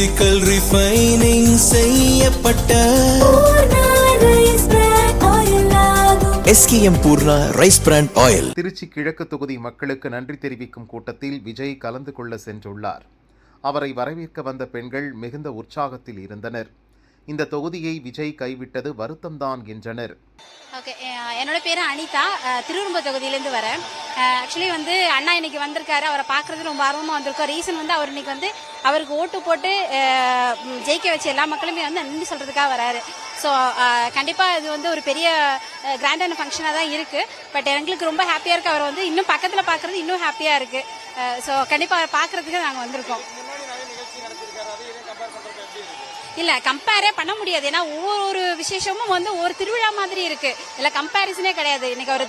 Physical refining செய்யப்பட்ட SKM Poorna rice brand oil. Trichy கிழக்கு தொகுதி மக்களுக்கு நன்றி தெரிவிக்கும் கூட்டத்தில் விஜய் கலந்து கொள்ள சென்றுள்ளார். அவரை வரவேற்க வந்த பெண்கள் மிகுந்த உற்சாகத்தில் இருந்தனர். இந்த தொகுதியை விஜய் கைவிட்டது வருத்தம்தான் என்றனர். ஓகே, என்னோட பேர் அனிதா, திருவெரும்பூர் தொகுதியிலேருந்து வரேன். ஆக்சுவலி அண்ணா இன்னைக்கு வந்திருக்காரு, அவரை பார்க்கறது ரொம்ப ஆர்வமாக வந்திருக்கோம். ரீசன் அவர் இன்னைக்கு அவருக்கு ஓட்டு போட்டு ஜெயிக்க வச்ச எல்லா மக்களுமே நன்றி சொல்றதுக்காக வராரு. ஸோ கண்டிப்பாக இது ஒரு பெரிய கிராண்டான ஃபங்க்ஷனாக தான் இருக்குது. பட் எங்களுக்கு ரொம்ப ஹாப்பியாக இருக்குது. அவர் இன்னும் பக்கத்தில் பார்க்குறது இன்னும் ஹாப்பியாக இருக்குது. ஸோ கண்டிப்பாக அவரை பார்க்குறதுக்கு நாங்கள் வந்திருக்கோம். இல்ல கம்பேரே பண்ண முடியாது. ஏன்னா ஒவ்வொரு விசேஷமும் ஒரு திருவிழா மாதிரி இருக்கு. இல்ல கம்பேரிசனே கிடையாது. இன்னைக்கு அவர்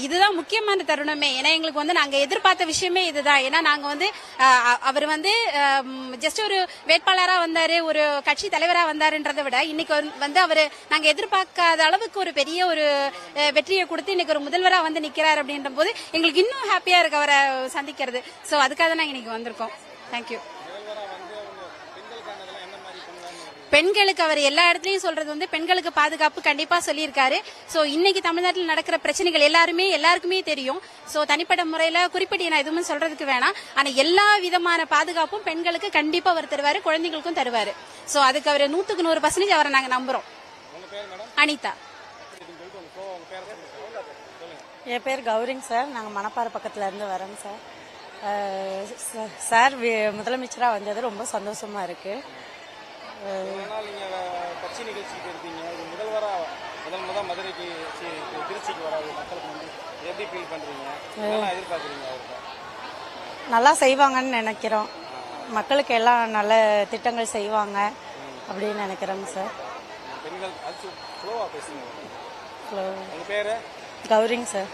இதுதான் முக்கியமான தருணமே. ஏன்னா எங்களுக்கு நாங்க எதிர்பார்த்த விஷயமே இதுதான். ஏன்னா நாங்க அவர் ஜஸ்ட் ஒரு வேட்பாளரா வந்தாரு, ஒரு கட்சி தலைவரா வந்தாருன்றதை விட இன்னைக்கு அவரு நாங்க எதிர்பார்க்காத அளவுக்கு ஒரு பெரிய ஒரு வெற்றியை கொடுத்து இன்னைக்கு ஒரு முதல்வரா நிக்கிறாரு அப்படின்ற போது எங்களுக்கு இன்னும் ஹாப்பியா இருக்கு அவரை சந்திக்கிறது. சோ அதுக்காக தான் நாங்க இன்னைக்கு வந்திருக்கோம். தேங்க்யூ. பெண்களுக்கு அவர் எல்லா இடத்துலயும் சொல்றது பெண்களுக்கு பாதுகாப்பு கண்டிப்பா சொல்லியிருக்காரு. சோ இன்னைக்கு தமிழ்நாட்டில் நடக்கிற பிரச்சனைகள் எல்லாருக்குமே தெரியும். சோ தனிப்பட்ட முறையில குறிப்பிட்டு நான் எதுவுமே சொல்றதுக்கு வேணாம். ஆனா எல்லா விதமான பாதுகாப்பும் பெண்களுக்கு கண்டிப்பா அவர் தருவாரு, குழந்தைகளுக்கும் தருவாரு. சோ அதுக்கு அவர் 100% அவரை நாங்க நம்புறோம். அனிதா. என் பேர் கௌரிங் சார். நாங்க மணப்பாறை பக்கத்துல இருந்து வரோம் சார். சார் முதலமைச்சரா வந்தது ரொம்ப சந்தோஷமா இருக்கு. கட்சி நிகழ்ச்சிக்கு இருக்கீங்க, முதல் மதுரைக்கு திருச்சிக்கு வராது மக்களுக்கு எப்படி ஃபீல் பண்றீங்க, எதிர்பார்க்குறீங்க? நல்லா செய்வாங்கன்னு நினைக்கிறோம். மக்களுக்கு எல்லாம் நல்ல திட்டங்கள் செய்வாங்க அப்படின்னு நினைக்கிறோம் சார். பெண்கள் ஸ்லோவா பேசுங்க. உங்க பேரு? கௌரிங் சார்.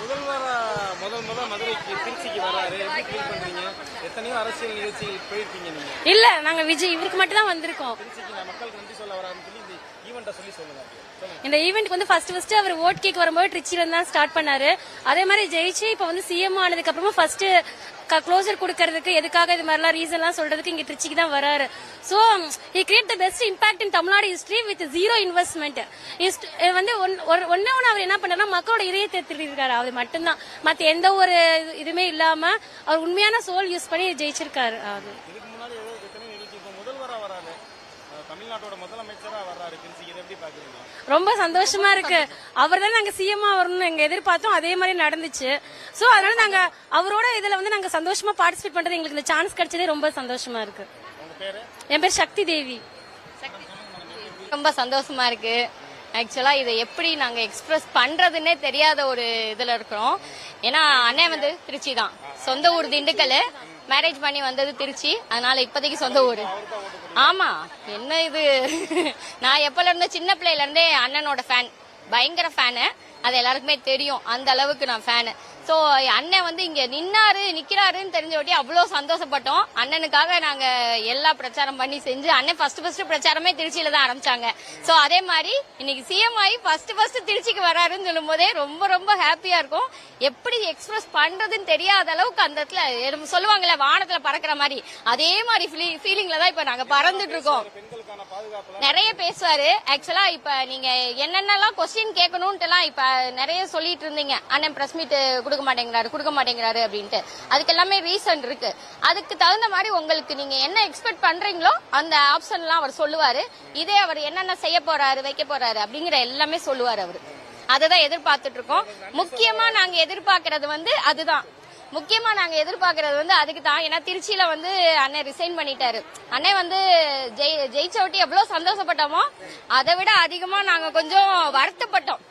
முதல் மதுரைக்கு திருச்சிக்கு வராரு, எப்படி ஃபீல் பண்றீங்க? எத்தனையோ அரசியல் நிகழ்ச்சிகள் போயிருக்கீங்க நீங்க. இல்ல நாங்க விஜய் இவருக்கு மட்டும் தான் வந்திருக்கோம். திருச்சிக்கு மக்களுக்கு நன்றி சொல்ல வராருன்னு சொல்லி இந்த ஈவெண்ட்டை சொல்லுங்க. இந்த ஈவென்ட்க்கு ஃபர்ஸ்ட் அவர் ஓட் கேக் வரும்போது ட்ரிச்சில இருந்து தான் ஸ்டார்ட் பண்ணாரு. அதே மாதிரி ஜெயிச்சு இப்ப சிஎம் ஆனதுக்கு அப்புறமா ஃபர்ஸ்ட் க்ளோசர் கொடுக்கறதுக்கு எதுக்காக இது மாதிரிலாம் ரீசன்லாம் சொல்றதுக்கு இங்க திருச்சிக்கு தான் வராரு. So he create the best impact in Tamil Nadu history with zero investment. ஒன்னு அவர் என்ன பண்ணாருன்னா மக்களோட இதயத்தை திருடிருக்காரு. அது மட்டும்தான், மத்த எந்த ஒரு இதுமே இல்லாம அவர் உண்மையான சோல் யூஸ் பண்ணி ஜெயிச்சிருக்காரு. தமிழ்நாட்டோட முதலமைச்சரா வர்றாரு திருச்சிக்கு, எப்படி பாக்குறீங்க? ரொம்ப சந்தோஷமா இருக்கு. அவர் தான் நாங்க சிஎம் வரணும்னு எங்க எதிர்பார்த்தோம், அதே மாதிரி நடந்துச்சு. சோ அதனால நாங்க அவரோட இதுல நாங்க சந்தோஷமா பார்ட்டிசிபேட் பண்றது, எங்களுக்கு இந்த சான்ஸ் கிடைச்சதே ரொம்ப சந்தோஷமா இருக்கு. என் பேர் சக்தி தேவி. ரொம்ப சந்தோஷமா இருக்கு. ஆக்சுவலா இதை எப்படி நாங்க எக்ஸ்பிரஸ் பண்றதுன்னே தெரியாத ஒரு இதுல இருக்கிறோம். ஏன்னா அண்ணன் திருச்சி தான், சொந்த ஊர் திண்டுக்கல், மேரேஜ் பண்ணி வந்தது திருச்சி, அதனால இப்போதைக்கு சொந்த ஊரு. ஆமா, என்ன இது, நான் எப்பல இருந்த சின்ன பிள்ளையில இருந்தே அண்ணனோட ஃபேன், பயங்கர ஃபேனு. அது எல்லாருக்குமே தெரியும், அந்த அளவுக்கு நான் ஃபேனு. சோ அண்ணன் இங்க நிக்கிறாருன்னு தெரிஞ்ச அவ்வளவு சந்தோஷப்பட்டோம். அண்ணனுக்காக நாங்க எல்லா பிரச்சாரம் பண்ணி செஞ்சு, அண்ணன் ஃபர்ஸ்ட் பிரச்சாரமே திருச்சியில தான் ஆரம்பிச்சாங்க. சோ அதே மாதிரி இன்னைக்கு சிஎம் ஆகி ஃபர்ஸ்ட் திருச்சிக்கு வராருன்னு சொல்லும் போதே ரொம்ப ரொம்ப ஹாப்பியா இருக்கும். எப்படி எக்ஸ்பிரஸ் பண்றதுன்னு தெரியாத அளவுக்கு அந்த இடத்துல சொல்லுவாங்கல்ல வானத்துல பறக்கிற மாதிரி, அதே மாதிரி ஃபீலிங்ல தான் இப்ப நாங்க பறந்துட்டு இருக்கோம். நிறைய பேசுவாரு. ஆக்சுவலா இப்ப நீங்க என்னென்னலாம் கொஸ்டின் கேட்கணும்ட்டு எல்லாம் இப்ப நிறைய சொல்லிட்டு இருந்தீங்க. அண்ணன் பிரஸ் மீட் கொடுக்க மாட்டேங்கிறாரு அப்படின்ட்டு. அதுக்கு எல்லாமே ரீசன் இருக்கு. அதுக்கு தகுந்த மாதிரி உங்களுக்கு நீங்க என்ன எக்ஸ்பெக்ட் பண்றீங்களோ அந்த ஆப்ஷன் எல்லாம் அவர் சொல்லுவாரு. இதே அவர் என்னென்ன செய்ய போறாரு, வைக்க போறாரு அப்படிங்கிற எல்லாமே சொல்லுவாரு அவரு. அததான் எதிர்பார்த்துட்டு இருக்கோம். முக்கியமா நாங்க எதிர்பார்க்கறது அதுதான். முக்கியமா நாங்க எதிர்பார்க்கறது அதுக்கு தான். ஏன்னா திருச்சியில அண்ணன் ரிசைன் பண்ணிட்டாரு. அண்ணன் ஜெயிச்ச ஒட்டி எவ்வளவு சந்தோஷப்பட்டோமோ அதை விட அதிகமா நாங்க கொஞ்சம் வருத்தப்பட்டோம்.